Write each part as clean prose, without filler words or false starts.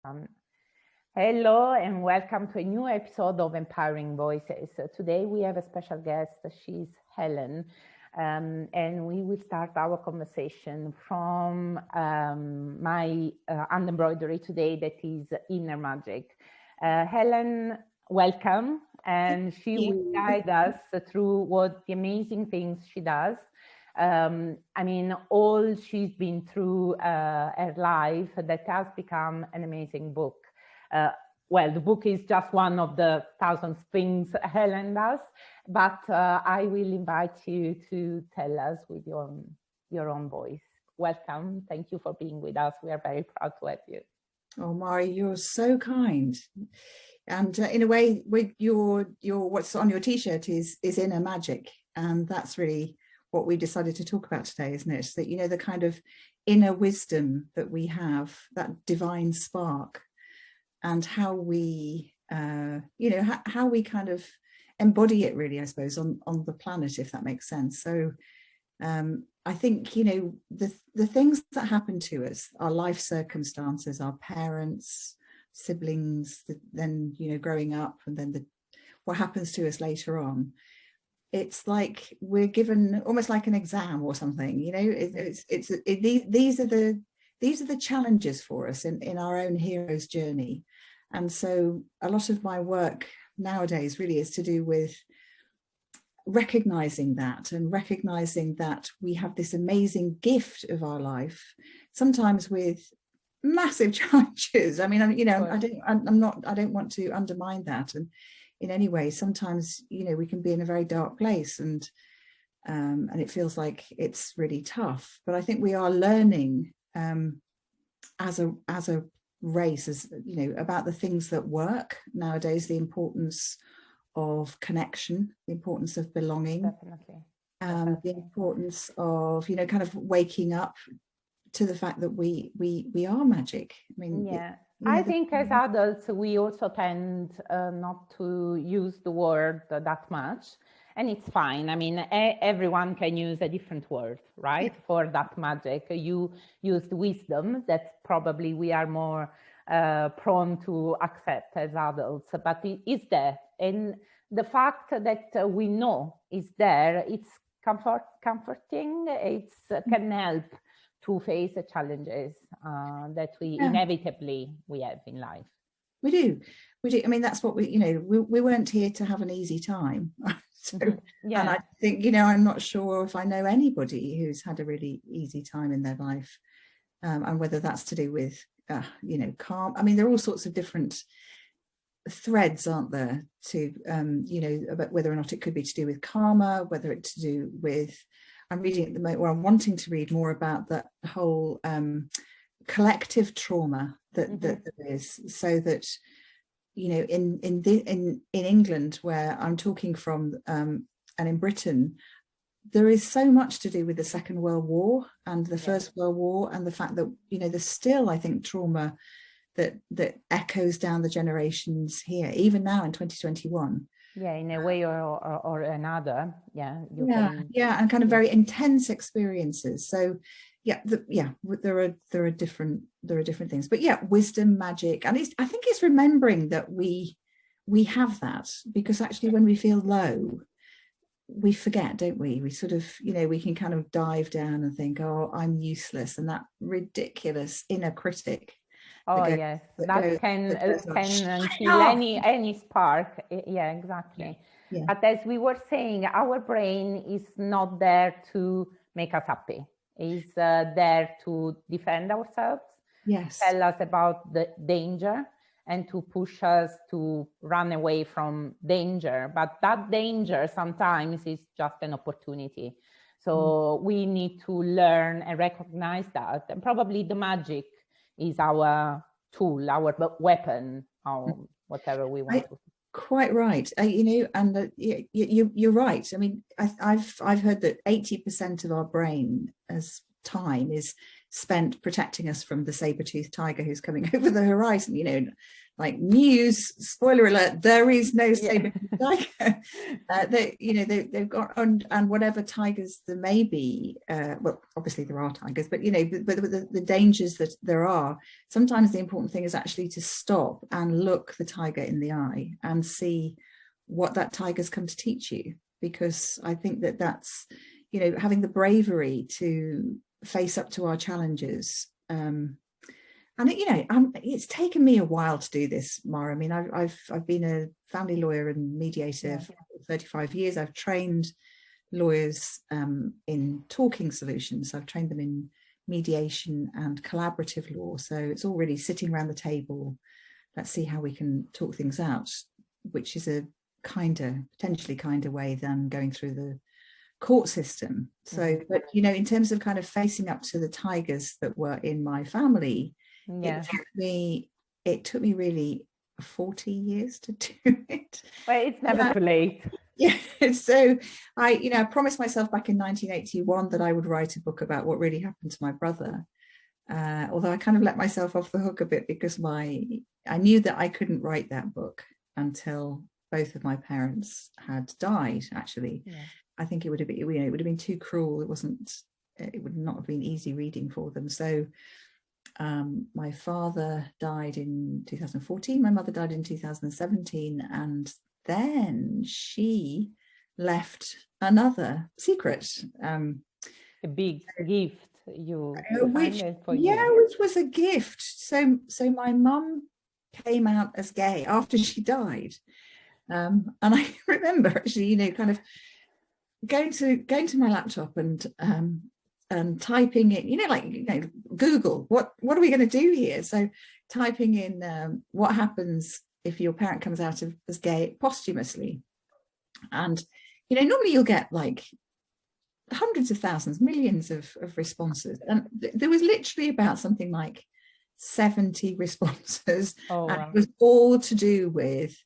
Um, Hello and welcome to a new episode of Empowering Voices. Today we have a special guest. She's Helen, and we will start our conversation from my hand embroidery today, that is Inner Magic. Helen, welcome, and she will guide us through what the amazing things she does. All she's been through her life that has become an amazing book. Well, the book is just one of the thousand things Helen does, but I will invite you to tell us with your own voice. Welcome. Thank you for being with us. We are very proud to have you. Oh, Mari, you're so kind. And in a way, with your what's on your T-shirt is Inner Magic, and that's really what we decided to talk about today, isn't it? That, you know, the kind of inner wisdom that we have, that divine spark, and how we, how we kind of embody it, really, I suppose, on the planet, if that makes sense. So I think, you know, the things that happen to us, our life circumstances, our parents, siblings, then, you know, growing up, and then what happens to us later on. It's like we're given almost like an exam or something, you know. These are the challenges for us in our own hero's journey. And so a lot of my work nowadays really is to do with recognizing that we have this amazing gift of our life, sometimes with massive challenges. I mean, you know, I don't want to undermine that. And in any way, sometimes, you know, we can be in a very dark place and it feels like it's really tough. But I think we are learning as a race, as you know, about the things that work nowadays, the importance of connection, the importance of belonging, Definitely. The importance of, you know, kind of waking up to the fact that we are magic. I mean, yeah. I think as adults, we also tend not to use the word that much, and it's fine. I mean, everyone can use a different word, right? Yeah. For that magic. You used wisdom, that's probably we are more prone to accept as adults, but it is there. And the fact that we know is there, it's comforting, it can help to face the challenges that we inevitably have in life. We do. I mean, that's what we weren't here to have an easy time. So, yeah. And I think, you know, I'm not sure if I know anybody who's had a really easy time in their life, and whether that's to do with, you know, calm. I mean, there are all sorts of different threads, aren't there, to, you know, about whether or not it could be to do with karma, whether it's to do with, I'm reading at the moment, or I'm wanting to read more about that whole collective trauma that there is, so that, you know, in England, where I'm talking from, and in Britain, there is so much to do with the Second World War and the First World War, and the fact that, you know, there's still, I think, trauma that echoes down the generations here, even now in 2021. Yeah, in a way or another. Yeah. And kind of very intense experiences. So there are different things. But yeah, wisdom, magic, and I think it's remembering that we have that, because actually when we feel low, we forget, don't we? We sort of, you know, we can kind of dive down and think, oh, I'm useless, and that ridiculous inner critic. Oh yes, that can kill any spark. Yeah, exactly. Yeah. But as we were saying, our brain is not there to make us happy. It's there to defend ourselves. Yes. Tell us about the danger and to push us to run away from danger. But that danger sometimes is just an opportunity. So we need to learn and recognize that. And probably the magic is our tool, our weapon, or whatever we want to. Quite right. You know, and you're right. I mean, I've heard that 80% of our brain as time is spent protecting us from the saber-toothed tiger who's coming over the horizon. You know, like news, spoiler alert, there is no saber tiger. They've got and whatever tigers there may be, well, obviously there are tigers, but the dangers that there are, sometimes the important thing is actually to stop and look the tiger in the eye and see what that tiger's come to teach you. Because I think that's, having the bravery to face up to our challenges. And it's taken me a while to do this, Mara. I mean, I've been a family lawyer and mediator for 35 years. I've trained lawyers in talking solutions. I've trained them in mediation and collaborative law. So it's all really sitting around the table. Let's see how we can talk things out, which is a potentially kinder way than going through the court system. So, but in terms of kind of facing up to the tigers that were in my family, it took me really 40 years to do it. Well, it's never too late. Yeah. So I promised myself back in 1981 that I would write a book about what really happened to my brother. Although I kind of let myself off the hook a bit because I knew that I couldn't write that book until both of my parents had died. Actually, I think it would have been too cruel. It would not have been easy reading for them. So my father died in 2014. My mother died in 2017, and then she left another secret. A big gift which was a gift. So my mum came out as gay after she died, and I remember actually, kind of going to my laptop and typing in, Google, what are we going to do here? So typing in what happens if your parent comes out as gay posthumously, and normally you'll get like hundreds of thousands, millions of responses, and there was literally about something like 70 responses. And it was all to do with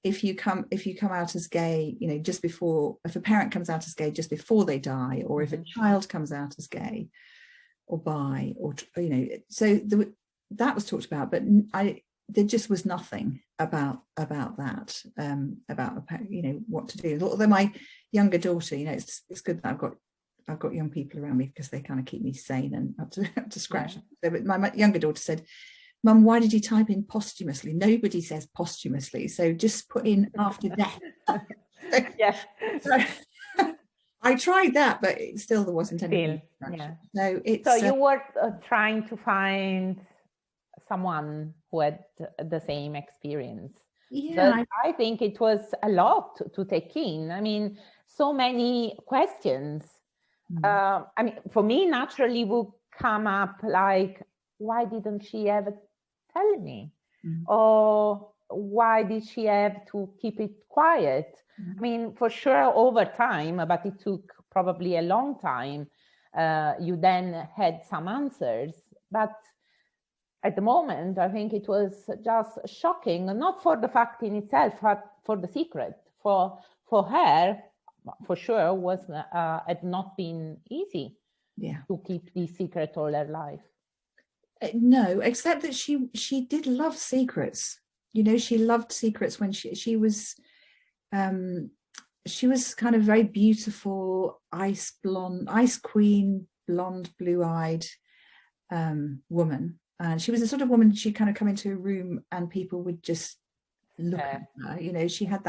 if you come out as gay, just before, if a parent comes out as gay just before they die, or if a child comes out as gay or bi, or so that was talked about, but there just was nothing about that, about what to do. Although my younger daughter, it's good that I've got young people around me because they kind of keep me sane and up to scratch. So, but my younger daughter said, "Mum, why did you type in posthumously? Nobody says posthumously, so just put in after death." So I tried that, but there wasn't anything. So you were trying to find someone who had the same experience. But I think it was a lot to take in. I mean, so many questions. I mean, for me, naturally would come up like, why didn't she ever tell me? Or why did she have to keep it quiet? I mean, for sure over time, but it took probably a long time, you then had some answers. But at the moment, I think it was just shocking, not for the fact in itself, but for the secret. For her, for sure, had not been easy to keep this secret all her life. No, except that she did love secrets. She loved secrets when she was kind of very beautiful, ice queen, blonde, blue-eyed woman. And she was the sort of woman, she'd kind of come into a room and people would just look at her. She had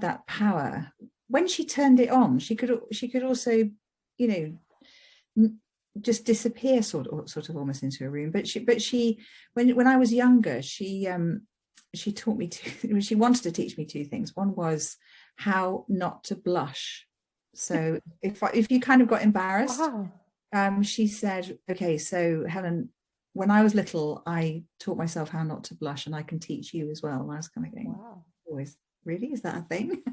that power. When she turned it on, she could also, just disappear sort of almost into a room. But she when I was younger, she taught me she wanted to teach me two things. One was how not to blush. So if you kind of got embarrassed, she said, "Okay, so Helen, when I was little, I taught myself how not to blush, and I can teach you as well." And I was kind of going, "Wow, really? Is that a thing?"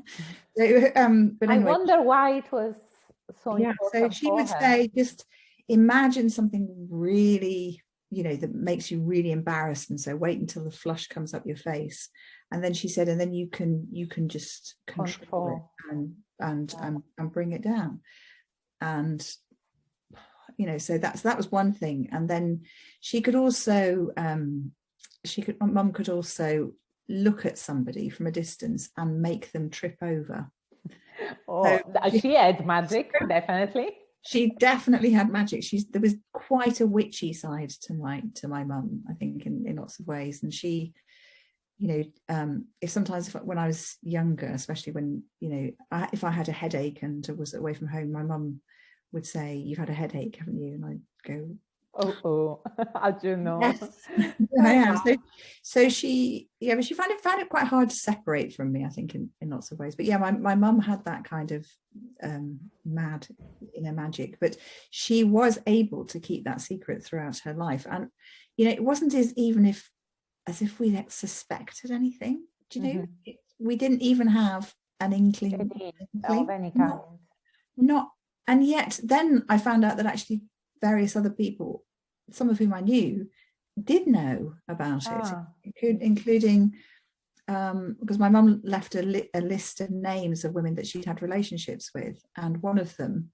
So, but anyway, I wonder why it was so important. So she would say, just imagine something really, that makes you really embarrassed, and so wait until the flush comes up your face. And then she said, and then you can just control it and bring it down. And so that was one thing. And then she could also mum could also look at somebody from a distance and make them trip over. Oh, she had magic, definitely. She definitely had magic. There was quite a witchy side to my mum, I think, in lots of ways. And she, when I was younger, especially when, if I had a headache and I was away from home, my mum would say, "You've had a headache, haven't you?" And I'd go, "Oh, how do you know?" Yes. I am. So she, but she found it quite hard to separate from me, I think, in lots of ways. But yeah, my mum had that kind of mad inner magic, but she was able to keep that secret throughout her life. And it wasn't as if we had suspected anything. Do you know? We didn't even have an inkling of any kind. Not, and yet then I found out that actually various other people, some of whom I knew, did know about it, including because my mum left a list of names of women that she'd had relationships with, and one of them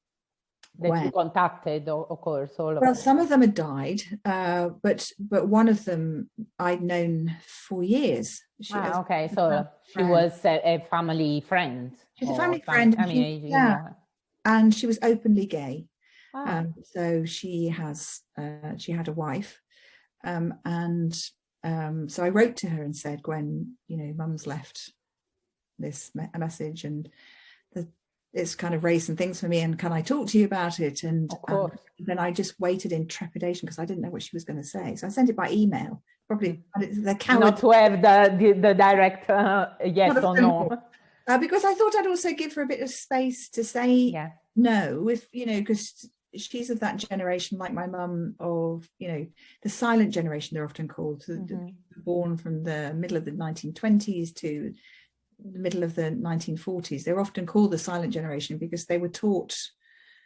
that you contacted, of course, all of well, them. some of them had died, but one of them I'd known for years. Okay, so she was a family friend. She's a family friend. I mean, you know her. And she was openly gay. So she had a wife, and so I wrote to her and said, "Gwen, Mum's left this message, and it's kind of raised some things for me, and can I talk to you about it?" And then I just waited in trepidation because I didn't know what she was going to say, so I sent it by email. Probably the coward. Not to have the direct yes or no. Because I thought I'd also give her a bit of space to say no, if because she's of that generation, like my mum, of the silent generation, they're often called, born from the middle of the 1920s to the middle of the 1940s. They're often called the silent generation because they were taught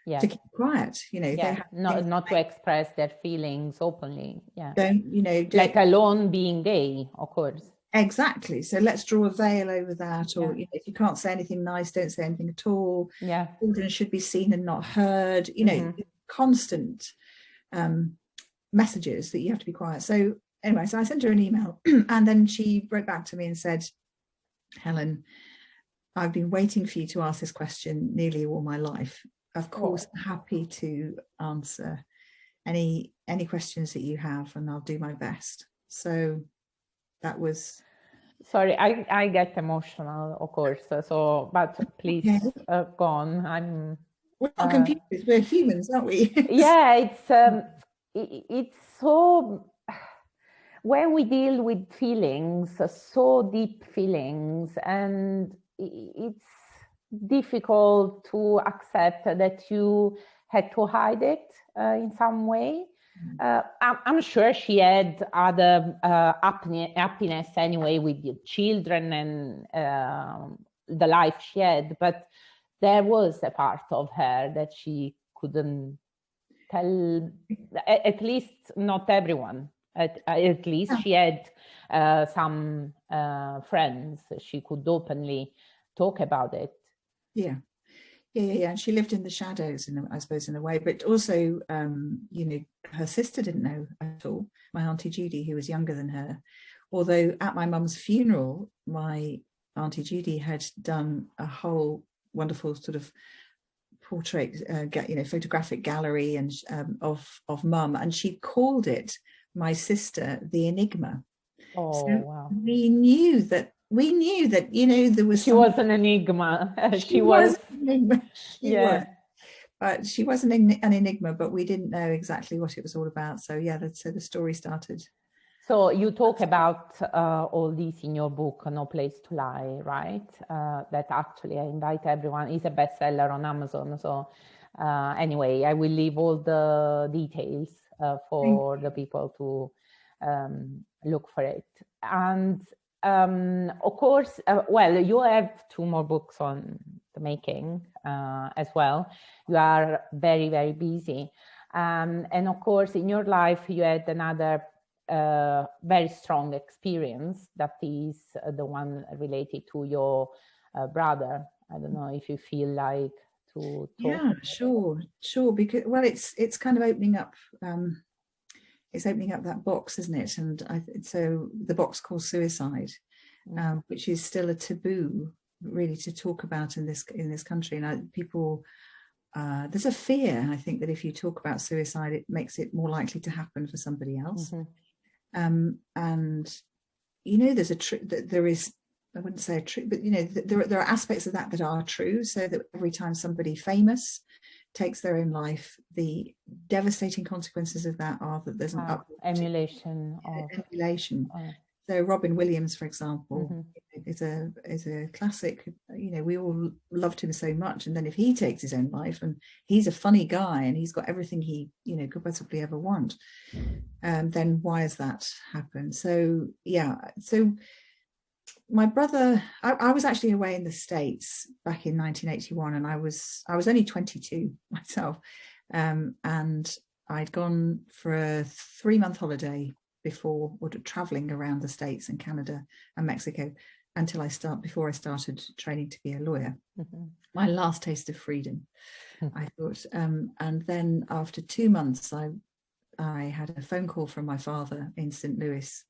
to keep quiet. They had not to express their feelings openly. Don't let alone being gay, of course. Exactly. So let's draw a veil over that, or if you can't say anything nice, don't say anything at all. Children should be seen and not heard. Constant messages that you have to be quiet. So anyway, so I sent her an email, and then she wrote back to me and said, "Helen, I've been waiting for you to ask this question nearly all my life. Of course, happy to answer any questions that you have, and I'll do my best." So that was. Sorry, I get emotional, of course. So, but please go on. We're not computers. We're humans, aren't we? Yeah, it's so. When we deal with feelings, so deep feelings, and it's difficult to accept that you had to hide it in some way. I'm sure she had other happiness anyway with the children and the life she had, but there was a part of her that she couldn't tell, at least not everyone. At least she had some friends. She could openly talk about it. Yeah. She lived in the shadows, I suppose, in a way. But also, her sister didn't know at all. My Auntie Judy, who was younger than her. Although at my mum's funeral, my Auntie Judy had done a whole wonderful sort of portrait, photographic gallery and of mum, and she called it, my sister, the Enigma. Wow. We knew that there was. She was an enigma. She was an enigma. She was. But she wasn't an enigma, but we didn't know exactly what it was all about. So so the story started. So you talk about all these in your book, No Place to Lie, right? That actually I invite everyone. It's a bestseller on Amazon. So anyway, I will leave all the details for the people to look for it. And of course, you have 2 more books on the making as well. You are very, very busy. And of course, in your life, you had another very strong experience, that is the one related to your brother. I don't know if you feel like to talk. Yeah, sure, because it's kind of opening up it's opening up that box, isn't it? And so the box called suicide, which is still a taboo really to talk about in this country. And people, there's a fear, I think, that if you talk about suicide, it makes it more likely to happen for somebody else. And there's there is, I wouldn't say a truth, but there are aspects of that are true. So that every time somebody famous takes their own life, the devastating consequences of that are that there's an emulation. So Robin Williams, for example, is a classic. We all loved him so much, and then if he takes his own life, and he's a funny guy, and he's got everything he could possibly ever want, then why has that happened? So my brother, I was actually away in the States back in 1981, and I was only 22 myself, and I'd gone for a 3-month holiday before traveling around the States and Canada and Mexico before I started training to be a lawyer. My last taste of freedom, I thought. And then after 2 months, I had a phone call from my father in St. Louis,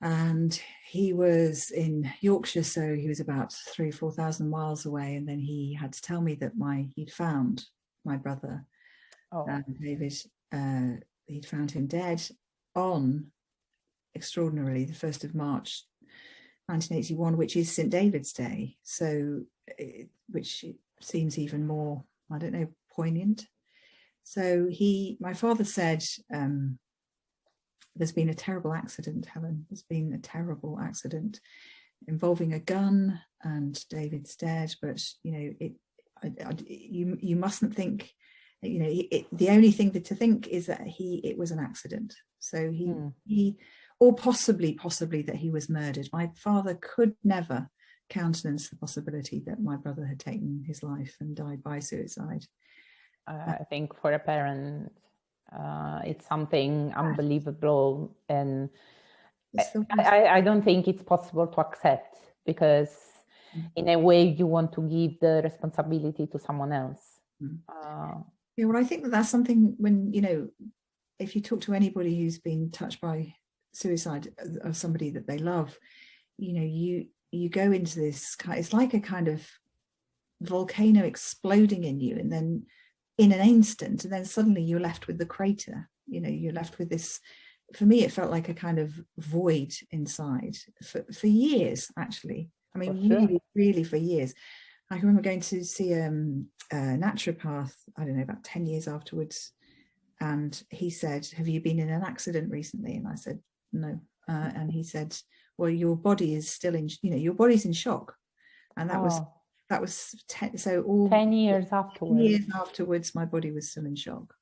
and he was in Yorkshire, so he was about 3,000 or 4,000 miles away. And then he had to tell me that he'd found my brother, David. He'd found him dead on, extraordinarily, the 1st of March 1981, which is St. David's Day, so which seems even more, I don't know, poignant. So my father said, there's been a terrible accident, Helen. There's been a terrible accident involving a gun, and David's dead. But you mustn't think. The only thing to think is that it was an accident. So he or possibly that he was murdered. My father could never countenance the possibility that my brother had taken his life and died by suicide. I think for a parent, it's something unbelievable, and I don't think it's possible to accept, because in a way you want to give the responsibility to someone else. Well, I think that's something when, if you talk to anybody who's been touched by suicide of somebody that they love, you go into this, it's like a kind of volcano exploding in you, and then in an instant, and then suddenly you're left with the crater. You're left with this. For me, it felt like a kind of void inside for years, actually. I mean, really for years. I remember going to see a naturopath, I don't know, about 10 years afterwards. And he said, "Have you been in an accident recently?" And I said, "No." And he said, "Well, your body is still your body's in shock." And that was 10 years afterwards. 10 years afterwards, my body was still in shock.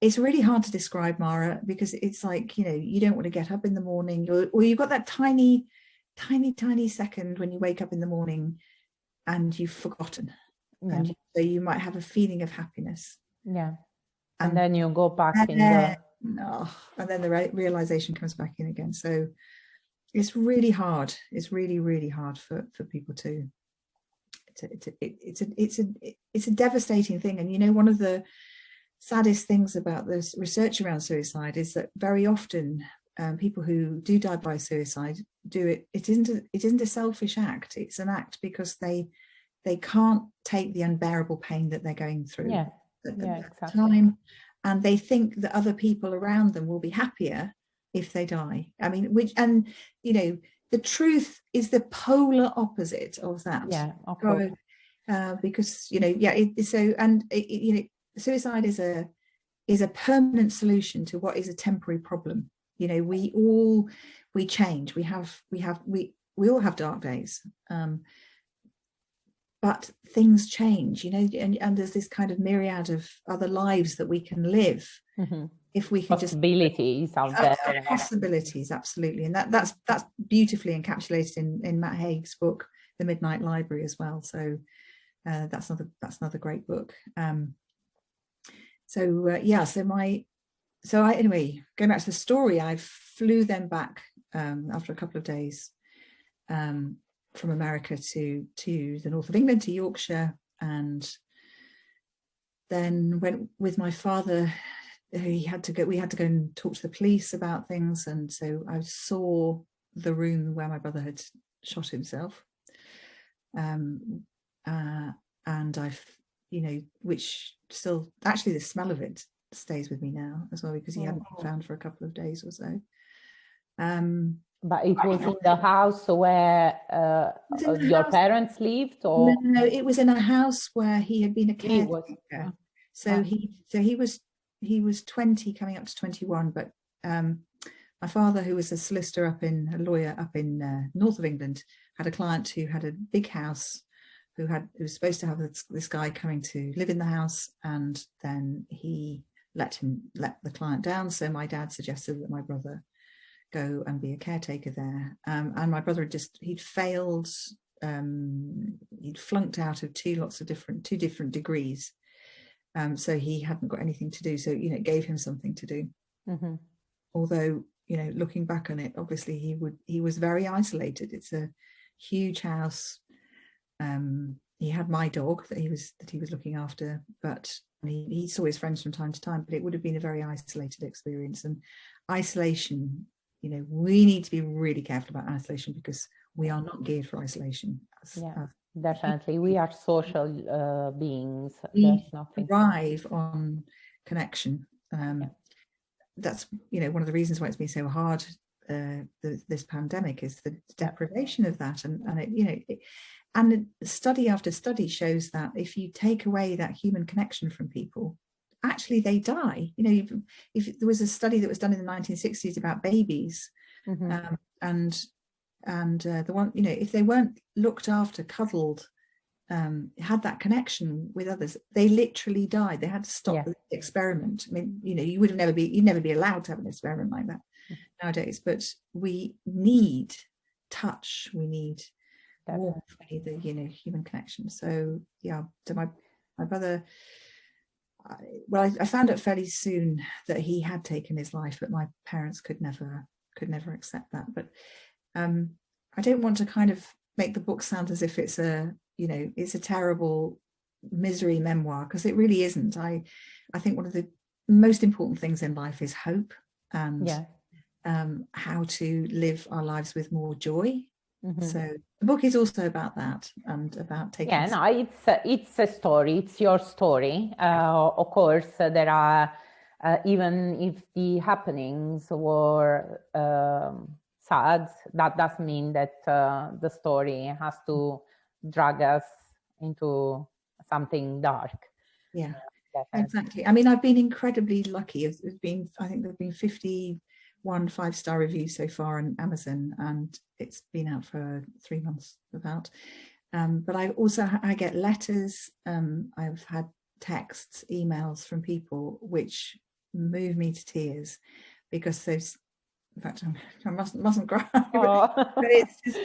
It's really hard to describe, Mara, because it's like, you don't want to get up in the morning, or you've got that tiny second when you wake up in the morning and you've forgotten. And so you might have a feeling of happiness. And then you go back and then the realization comes back in again. So it's really hard. It's really, really hard for people to it's a devastating thing. And one of the saddest things about this research around suicide is that very often people who do die by suicide do it isn't a selfish act. It's an act because they can't take the unbearable pain that they're going through at the time, and they think that other people around them will be happier if they die. I mean, the truth is the polar opposite of that. Of course. Because suicide is a permanent solution to what is a temporary problem. We change. We all have dark days, but things change. And there's this kind of myriad of other lives that we can live if we can possibilities out there. Possibilities, absolutely, and that's beautifully encapsulated in Matt Haig's book, The Midnight Library, as well. So that's another great book. Anyway, going back to the story, I flew them back after a couple of days from America to the north of England, to Yorkshire, and then went with my father. We had to go and talk to the police about things, and so I saw the room where my brother had shot himself, and I've, which still, actually the smell of it stays with me now as well, because he hadn't been found for a couple of days or so. But it was in the house where your parents lived, or no, it was in a house where he had been a caretaker. So he was 20, coming up to 21. But my father, who was a lawyer up in north of England, had a client who had a big house, who was supposed to have this guy coming to live in the house, and then he let the client down. So my dad suggested that my brother go and be a caretaker there, and my brother he'd failed, he'd flunked out of two different degrees, so he hadn't got anything to do, so it gave him something to do. Mm-hmm. Although looking back on it, obviously he was very isolated. It's a huge house. He had my dog that he was looking after, but he saw his friends from time to time, but it would have been a very isolated experience. And isolation, we need to be really careful about isolation, because we are not geared for isolation. Definitely. We are social beings. We thrive on connection. That's, one of the reasons why it's been so hard, this pandemic, is the deprivation of that. And study after study shows that if you take away that human connection from people, actually they die. If there was a study that was done in the 1960s about babies, mm-hmm. and the one, if they weren't looked after, cuddled, had that connection with others, they literally died. They had to stop the experiment. I mean, you'd never be allowed to have an experiment like that nowadays. But we need touch. We need warmth. We need the human connection. So so my brother. I found out fairly soon that he had taken his life, but my parents could never accept that. But I don't want to kind of make the book sound as if it's it's a terrible misery memoir, because it really isn't. I think one of the most important things in life is hope, and how to live our lives with more joy. Mm-hmm. So the book is also about that, and about taking. It's a story. It's your story. Of course, there are, even if the happenings were sad, that doesn't mean that the story has to drag us into something dark. Yeah, exactly. I mean, I've been incredibly lucky. I think there've been 51 5-star reviews so far on Amazon, and it's been out for 3 months about. But I get letters. I've had texts, emails from people which move me to tears, because those. In fact, I mustn't cry. But it's just,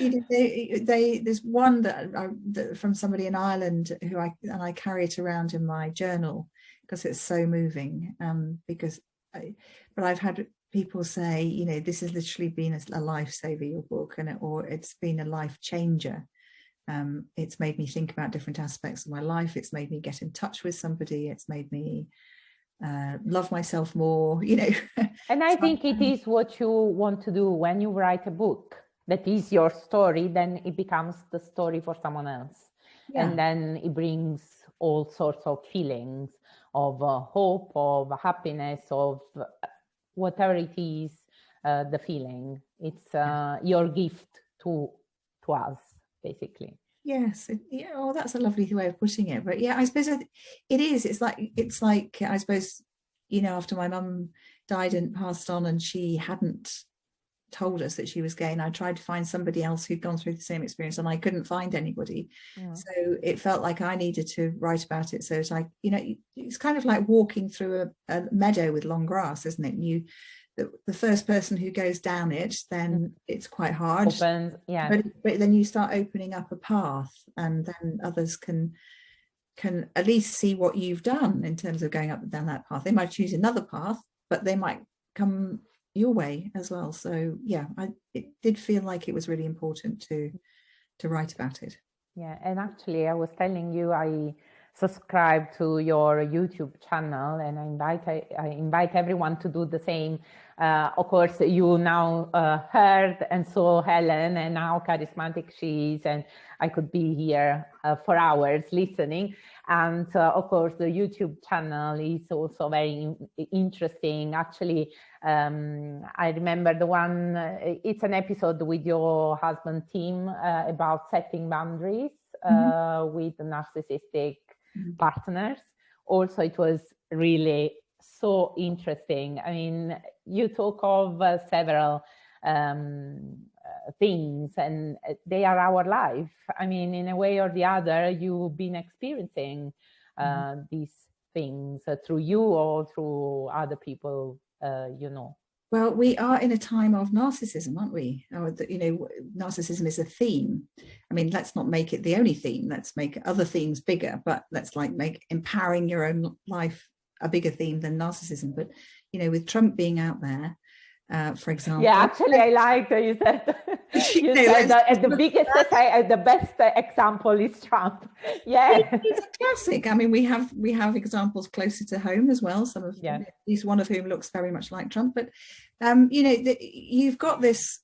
there's one that from somebody in Ireland who I carry it around in my journal, because it's so moving. But I've had people say, this has literally been a lifesaver, your book, or it's been a life changer. It's made me think about different aspects of my life. It's made me get in touch with somebody. It's made me love myself more, And I think it is what you want to do when you write a book that is your story. Then it becomes the story for someone else, and then it brings all sorts of feelings of hope, of happiness, of whatever it is, the feeling. It's your gift to us, basically. Yes. That's a lovely way of putting it. But I suppose it is. It's like I suppose, after my mum died and passed on, and she hadn't told us that she was gay, and I tried to find somebody else who'd gone through the same experience, and I couldn't find anybody. So it felt like I needed to write about it. So it's like, it's kind of like walking through a meadow with long grass, isn't it? The first person who goes down it, then it's quite hard. Opens, but then you start opening up a path, and then others can at least see what you've done in terms of going up and down that path. They might choose another path, but they might come your way as well. So it did feel like it was really important to write about it. And actually, I was telling you, I subscribe to your YouTube channel, and I invite everyone to do the same. Of course, you now heard and saw Helen and how charismatic she is, and I could be here for hours listening. And of course, the YouTube channel is also very interesting. Actually, I remember the one, it's an episode with your husband, Tim, about setting boundaries with narcissistic partners. Also, it was really so interesting. I mean, you talk of several things, and they are our life. I mean, in a way or the other, you've been experiencing these things through you or through other people, you know. Well, we are in a time of narcissism, aren't we? You know, narcissism is a theme. I mean, let's not make it the only theme. Let's make other themes bigger, but let's like make empowering your own life a bigger theme than narcissism. But, you know, with Trump being out there, for example. Yeah, actually, I like you said, you said that the biggest, the best example is Trump. Yeah, it's a classic. I mean, we have examples closer to home as well. Some of at least one of whom looks very much like Trump. But you know, you've got this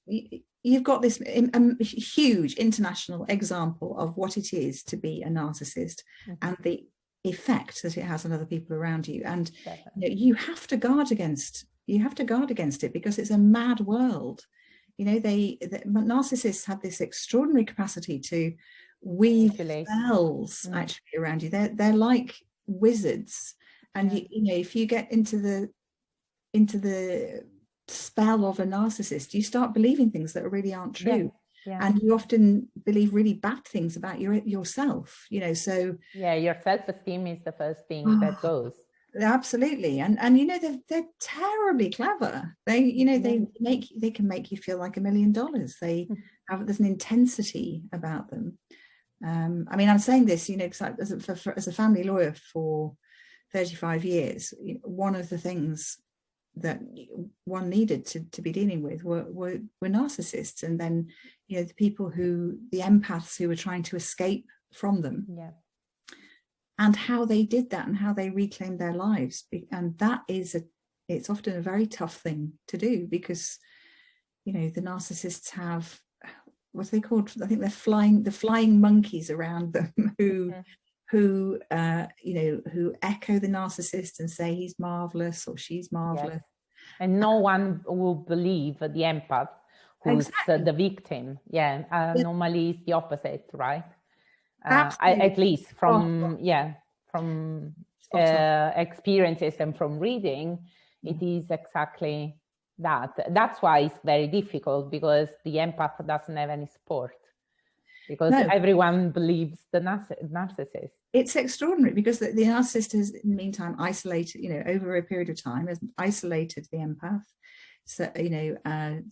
huge international example of what it is to be a narcissist and the effect that it has on other people around you. And you know, you have to guard against it because it's a mad world. You know, the narcissists have this extraordinary capacity to weave spells actually around you. They're like wizards, and you know, if you get into the spell of a narcissist, you start believing things that really aren't true. And you often believe really bad things about yourself, you know. So your self-esteem is the first thing that goes. Absolutely. And you know, they're terribly clever. They can make you feel like $1 million. There's an intensity about them. I mean, I'm saying this, you know, because as a family lawyer for 35 years, one of the things that one needed to be dealing with were narcissists, and then, you know, the empaths who were trying to escape from them. And how they did that and how they reclaimed their lives. And that it's often a very tough thing to do, because, you know, the narcissists have, what are they called? I think they're the flying monkeys around them who you know, who echo the narcissist and say he's marvelous or she's marvelous. And no one will believe the empath who's the victim. Normally it's the opposite, right? At least from experiences and from reading, it is exactly that. That's why it's very difficult, because the empath doesn't have any support, because everyone believes the narcissist. It's extraordinary, because the narcissist has, in the meantime, isolated, you know, over a period of time, has isolated the empath. So, you know,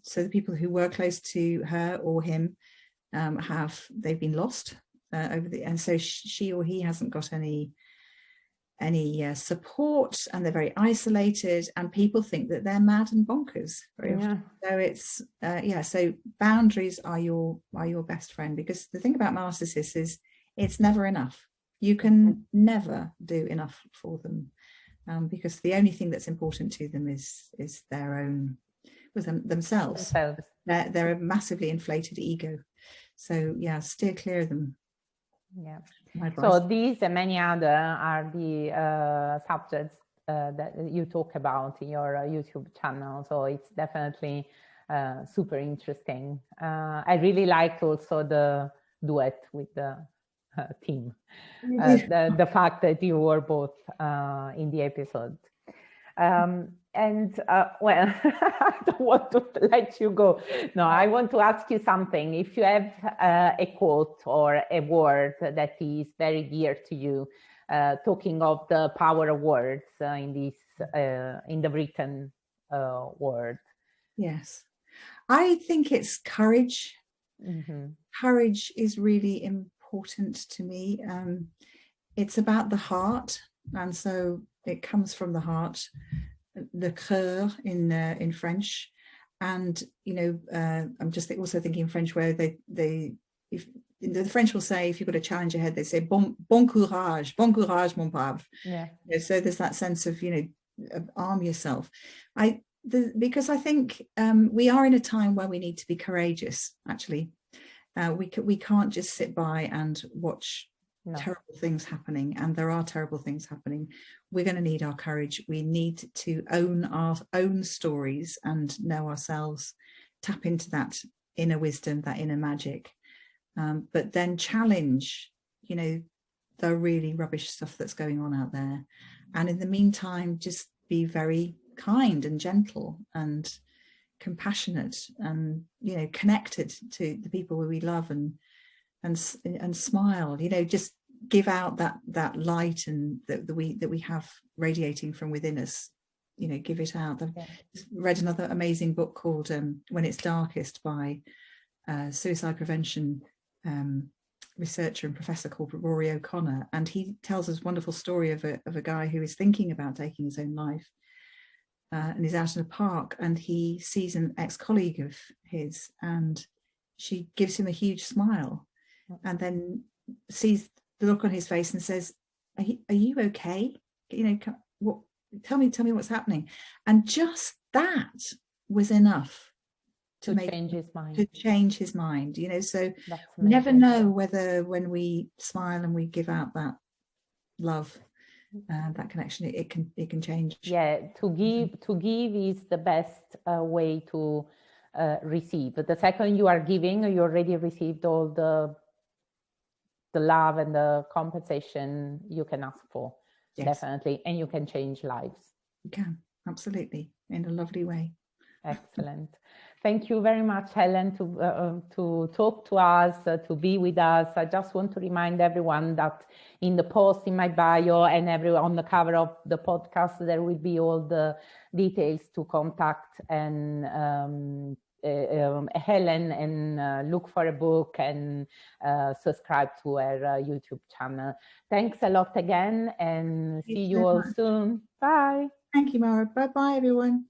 so the people who were close to her or him they've been lost. And so she or he hasn't got any support, and they're very isolated, and people think that they're mad and bonkers very often. So it's so boundaries are your best friend, because the thing about narcissists is it's never enough. You can never do enough for them, because the only thing that's important to them is their own, themselves. They're a massively inflated ego. So steer clear of them. So these and many other are the subjects that you talk about in your YouTube channel. So it's definitely super interesting. I really liked also the duet with the team, the fact that you were both in the episode. Well, I don't want to let you go. No, I want to ask you something. If you have a quote or a word that is very dear to you, talking of the power of words in the written word. Yes, I think it's courage. Courage is really important to me. It's about the heart, and so it comes from the heart, le cœur in French. And you know, I'm just also thinking in French, where they the French will say, if you've got a challenge ahead, they say bon courage, mon brave. Yeah. So there's that sense of, arm yourself. Because I think we are in a time where we need to be courageous. Actually, we can't just sit by and watch terrible things happening, and there are terrible things happening. We're going to need our courage. We need to own our own stories and know ourselves, tap into that inner wisdom, that inner magic, but then challenge, the really rubbish stuff that's going on out there. And in the meantime, just be very kind and gentle and compassionate and, connected to the people we love, and smile, just give out that light and that we have radiating from within us, give it out. I've read another amazing book called When It's Darkest by suicide prevention researcher and professor called Rory O'Connor, and he tells us a wonderful story of a guy who is thinking about taking his own life, and he's out in a park, and he sees an ex-colleague of his, and she gives him a huge smile, and then sees the look on his face and says, are you okay? Tell me what's happening. And just that was enough to change his mind. So never know whether when we smile and we give out that love, that connection, it can change. To give is the best way to receive. But the second you are giving, you already received all the love and the compensation you can ask for. Definitely. And you can change lives. You can, absolutely, in a lovely way. Excellent. Thank you very much, Helen, to talk to us, to be with us. I just want to remind everyone that in the post, in my bio, and on the cover of the podcast, there will be all the details to contact and Helen, and look for a book and subscribe to her YouTube channel. Thanks a lot again, and see you all soon. Bye. Thank you, Mara. Bye-bye, everyone.